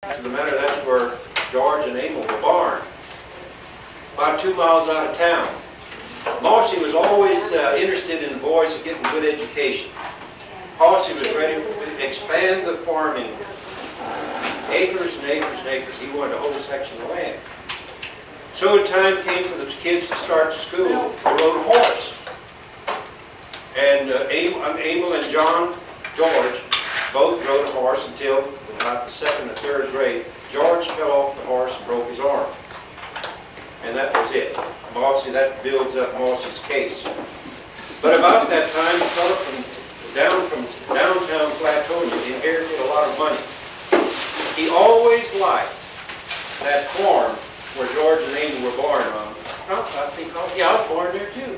As a matter, that's where George and Emil were born, about 2 miles out of town. Mossy was always interested in the boys getting good education. Mossy was ready to expand the farming, acres and acres and acres. He wanted a whole section of land. So the time came for the kids to start school. They rode a horse. And Emil and George both rode a horse until about the 2nd or 3rd grade. George fell off the horse and broke his arm. And that was it. Mossy, that builds up Mossy's case. But about that time, a fellow from downtown Flatonia inherited a lot of money. He always liked that farm where George and Amy were born on. Yeah, I was born there too.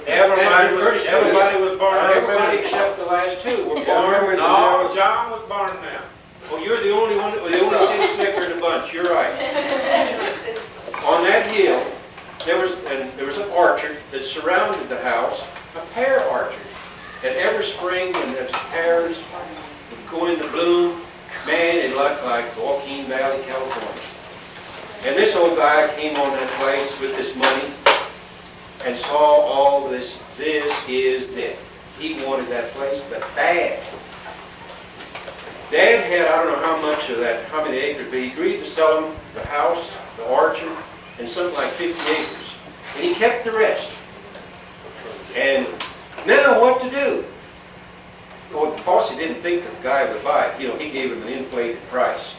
Everybody was born there. Everybody except the last two were born. No, John was born there. Oh, you're the only one, the only city slicker in the bunch. You're right. On that hill, there was an orchard that surrounded the house, a pear orchard. And every spring, when the pears would go into bloom, man, it looked like Joaquin Valley, California. And this old guy came on that place with this money and saw all this. This is it. He wanted that place, but bad. Dad had, I don't know how much of that, how many acres, but he agreed to sell him the house, the orchard, and something like 50 acres. And he kept the rest. And now what to do? Well, Posse didn't think the guy would buy it. You know, he gave him an inflated price.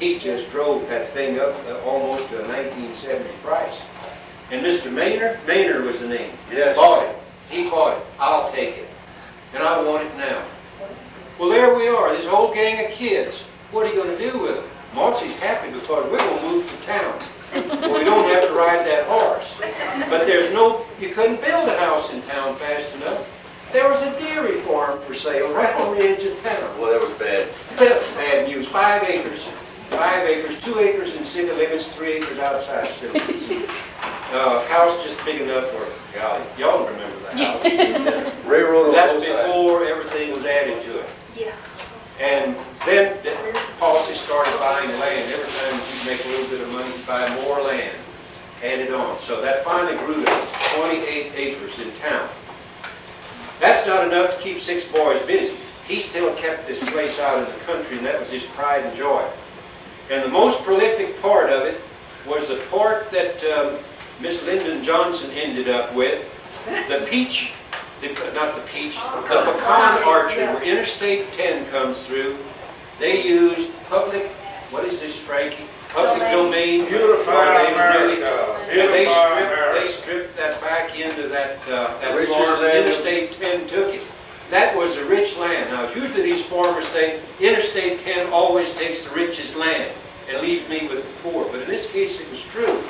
He just drove that thing up almost to a 1970 price. And Mr. Maynard was the name. Yes. Bought it. He bought it. I'll take it. And I want it now. Well, there we are, this whole gang of kids. What are you going to do with them? Mossy's happy because we're going to move to town. Well, we don't have to ride that horse. But you couldn't build a house in town fast enough. There was a dairy farm for sale right on the edge of town. Well, that was bad. That was bad news. 5 acres. 5 acres, 2 acres in city limits, 3 acres outside city limits. House just big enough for, golly, y'all remember the house. Railroad on That's both sides. before everything was added to it. Yeah. And then the policy started buying land. Every time you'd make a little bit of money, you'd buy more land, added on. So that finally grew to 28 acres in town. That's not enough to keep 6 boys busy. He still kept this place out in the country, and that was his pride and joy. And the most prolific part of it was the part that Miss Lyndon Johnson ended up with, the pecan orchard where Interstate 10 comes through. They used public, what is this, Frankie? Public domain. Unified America. They stripped that back into that farm, and Interstate 10 took it. That was the rich land. Now, usually these farmers say, Interstate 10 always takes the richest land and leaves me with the poor. But in this case, it was true,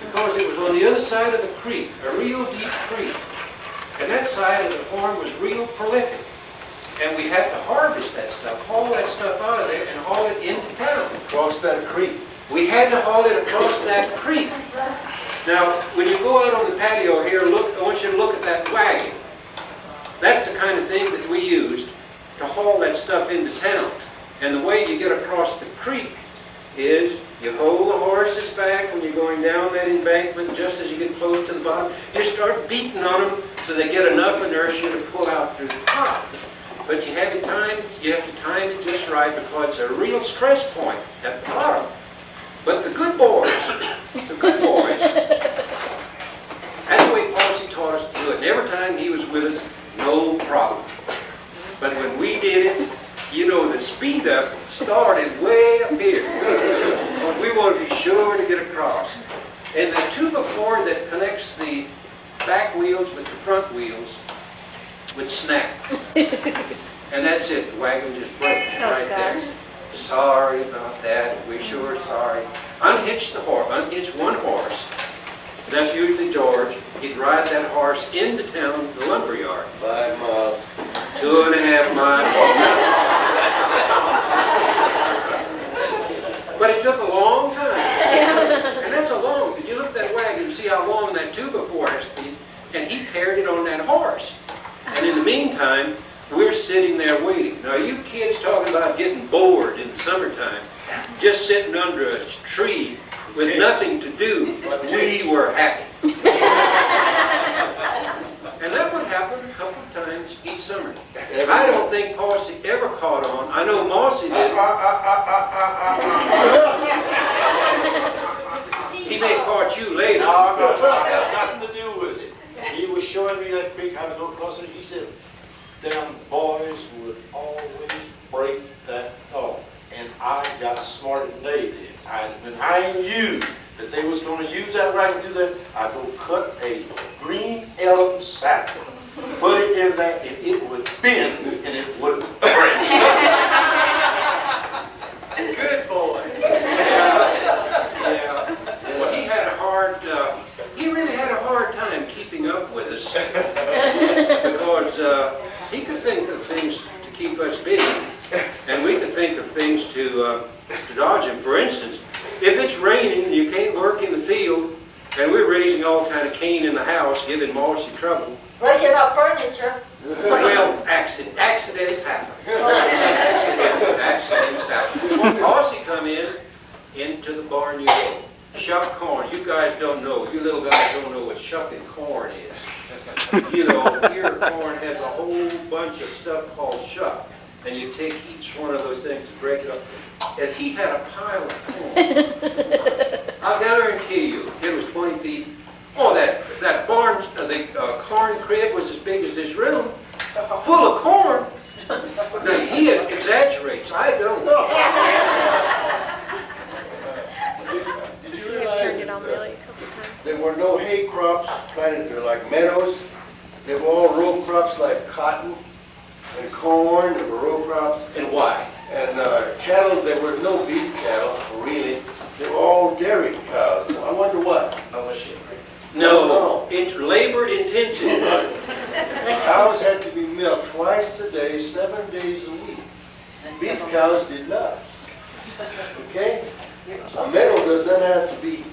because it was on the other side of the creek, a real deep creek. And that side of the farm was real prolific. And we had to harvest that stuff, haul that stuff out of there and haul it into town. Across that creek. We had to haul it across that creek. Now, when you go out on the patio here, I want you to look at that wagon. That's the kind of thing that we used to haul that stuff into town. And the way you get across the creek is you hold the horses back when you're going down that embankment. Just as you get close to the bottom, you start beating on them so they get enough inertia to pull out through the top. But you have to time it just right, because it's a real stress point at the bottom. But the good boys, that's the way Posse taught us to do it. And every time he was with us, no problem. But when we did it, you know, the speed up started way up here. We want to be sure to get across. And the 2x4 that connects the back wheels with the front wheels would snap. And that's it. The wagon just breaks right there. Sorry about that. We're sure sorry. Unhitch one horse. That's usually George. He'd ride that horse into town to the lumber yard. 5 miles. 2.5 miles. But it took a long time. And that's a long, if you look at that wagon and see how long that 2x4 has to be, and he carried it on that horse. And in the meantime, we're sitting there waiting. Now, you kids talking about getting bored in the summertime, just sitting under a tree with nothing to do, we were happy. And that would happen a couple of times each summer. I don't think Posse ever caught on. I know Mossy did. He may have caught you later. No, that has nothing to do with it. He was showing me that creek, I was going across it, he said, them boys would always break that dog. And I got smarter than they did. When I knew that they was going to use that wagon to do that, I go cut a green elm sapling, put it in there, and it would bend, and it would break. Good boy. Yeah. Well, he really had a hard time keeping up with us because he could think of things to keep us busy, and we could think of things to dodge him. For instance, if it's raining and you can't work in the field, and we're raising all kind of cane in the house, giving Mossy trouble. Breaking up furniture. Well, accidents happen. Accidents happen. Mossy come into the barn you go. Shuck corn. You guys don't know. You little guys don't know what shucking corn is. You know, here corn has a whole bunch of stuff called shuck. And you take each one of those things and break it up. And he had a pile of corn. I'll guarantee you, it was 20 feet. Oh, that barn, the corn crib was as big as this room, full of corn. Now, he exaggerates. I don't. Did you realize Turned it on Billy a couple times. there were no hay crops planted there like meadows? They were all row crops like cotton and corn. There were row crops. And why? And cattle, there were no beef cattle, really. They were all dairy cows. I wonder what. No, it's labor intensive. Cows had to be milked twice a day, 7 days a week. Beef cows did not. Okay? A meadow does not have to be.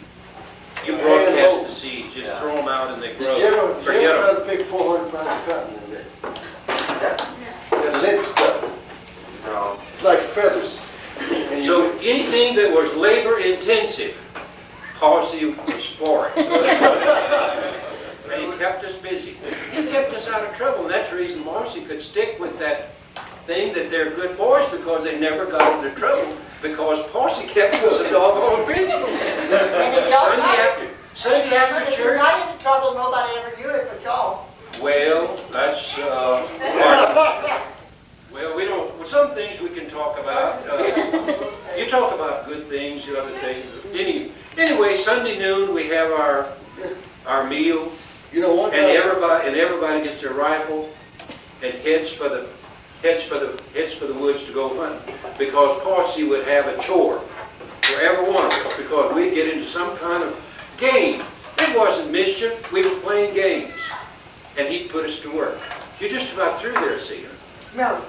You broadcast the seeds, just throw them out and they Did grow. you ever Forget try them. to pick 400 pounds of cotton in there? That lint stuff. No. It's like feathers. And you- So anything that was labor intensive, Posse was for it. And he kept us busy. He kept us out of trouble, and that's the reason Mossy could stick with that thing that they're good boys, because they never got into trouble, because Posse kept us a doggone busy. Sunday after If you're church. not into trouble, nobody ever knew it but y'all. Well, that's, well, we don't, well, some things we can talk about. You talk about good things, the other things. Anyway, Sunday noon, we have our meal, You know what? and everybody gets their rifle and heads for the woods to go hunt, because Posse would have a chore for every one of us, because we'd get into some kind of game. It wasn't mischief, we were playing games, and he'd put us to work. You're just about through there, see. No.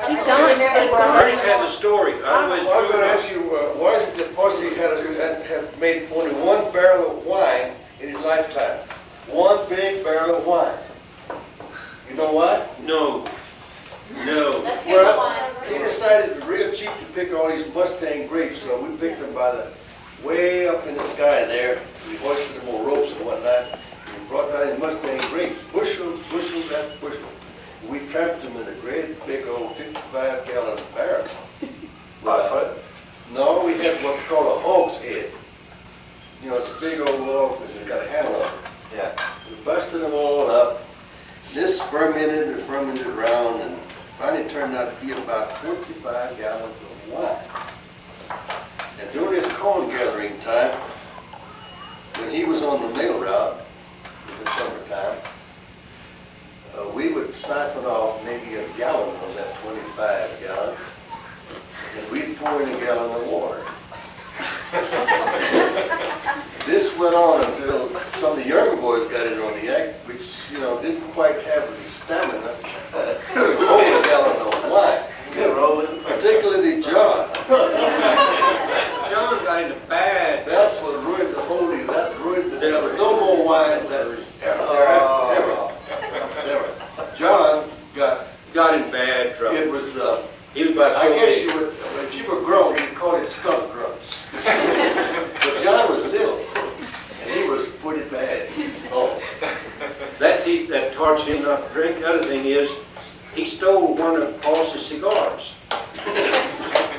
Keep going. Ernest has a story. I always Well, I'm drew going to it ask you, why is it that Posse have made only one barrel of wine in his lifetime? One big barrel of wine. You know why? No. Let's hear the Well, ones. he decided it was real cheap to pick all these Mustang grapes, so we picked them by the way up in the sky there. We hoisted them on ropes and whatnot, and brought down these Mustang grapes, bushels after bushels. We trapped them in a great big old 55-gallon barrel. No, we had what we call a hog's head. You know, it's a big old log and it's got a handle on it. Yeah. We busted them all up. This fermented around, and finally turned out to be about 25 gallons of wine. And during this corn gathering time, when he was on the mail route in the summertime, we would siphon off maybe a gallon of that 25 gallons, and we'd pour in a gallon of water. This went on until some of the younger boys got in on the act, which, you know, didn't quite have the stamina to hold a gallon of wine, particularly John. John got into bad. That's what ruined the whole deal. That ruined the deal. There was no more wine ever. John got in bad trouble. it was. He was about I so guess big. you would, if you were grown, you'd call it skunk That taught him not to drink. The other thing is, he stole one of Paul's cigars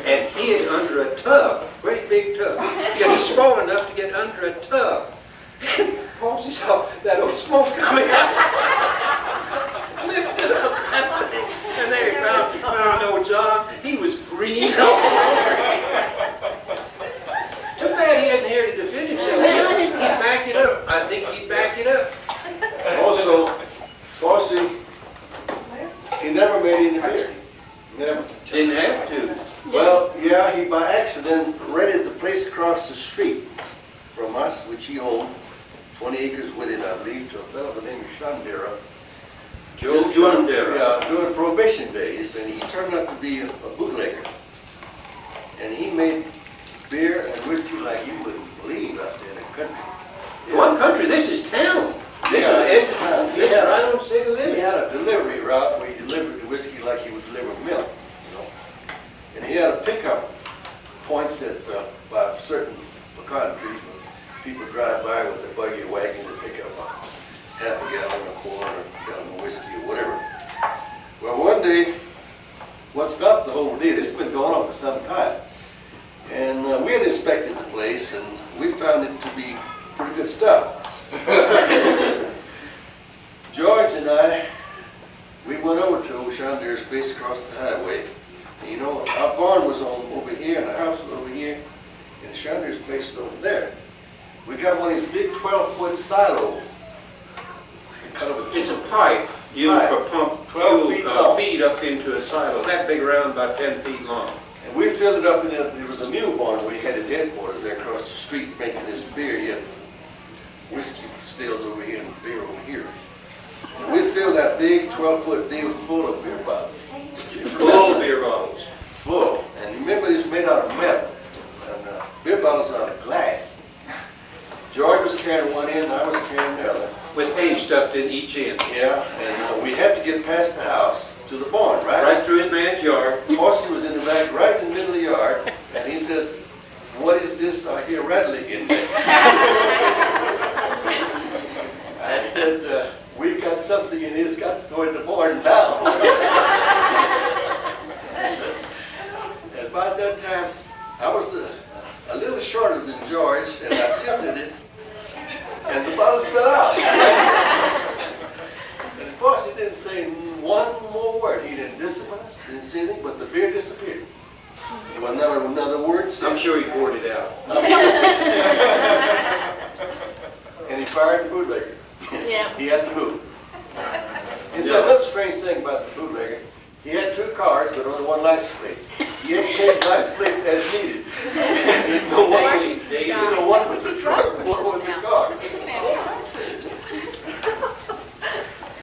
and hid under a tub, great big tub. Yeah, he's small enough to get under a tub. Paulsy saw that old smoke coming out. Lifted up that thing, and there he found old John. He was green. Too bad he hadn't here to defend himself. He'd back it up. I think he'd back it up. Also, Paulsy, he never made any beer. Never. Didn't have to. Well, yeah, he by accident rented the place across the street from us, which he owned, 20 acres with it, I believe, to a fellow by the name of Shandera. Joe Shandera. Yeah, during Prohibition days, and he turned out to be a bootlegger. And he made beer and whiskey like you wouldn't believe out there in the country. One country, this is town. This is the edge of town. This is right on City He Limit. had a delivery route where he delivered the whiskey like he would deliver milk, you know. And he had a pickup points at by certain pecan trees. People drive by with their buggy wagon to pick up a half a gallon of corn or a gallon of whiskey or whatever. Well, one day, what stopped the whole deal, it's been going on for some time. And we had inspected the place and we found it to be pretty good stuff. George and I, we went over to O'Shander's place across the highway. And, you know, our barn was over here and the house was over here, and O'Shander's place was over there. We got one of these big 12-foot silos. It's a pipe used for pump 12 feet long. feed up into a silo, that big around, about 10 feet long. And we filled it up, and there was a mule barn where he had his headquarters there across the street making his beer. He had whiskey distilled over here and beer over here. And we filled that big 12-foot deal full of beer bottles. Full beer bottles. Full. And remember, it's made out of metal. And beer bottles are out of glass. George was carrying one end, and I was carrying the other. With hay stuffed in each end. Yeah, and we had to get past the house to the barn, right? Right through his man's yard. Horsey was in the back, right in the middle of the yard, and he says, "What is this I hear rattling in there?" I said, "We've got something in here that's got to go in the barn now." And by that time, I was a little shorter than George, and I tilted it, and the bottles fell out. And of course, he didn't say one more word. He didn't discipline us, didn't say anything, but the beer disappeared. There was another word said. I'm sure he poured it out. And he fired the bootlegger. Yeah. He had to move. And so another strange thing about the bootlegger, he had 2 cars, but only 1 license plate. He had to change license plates as needed.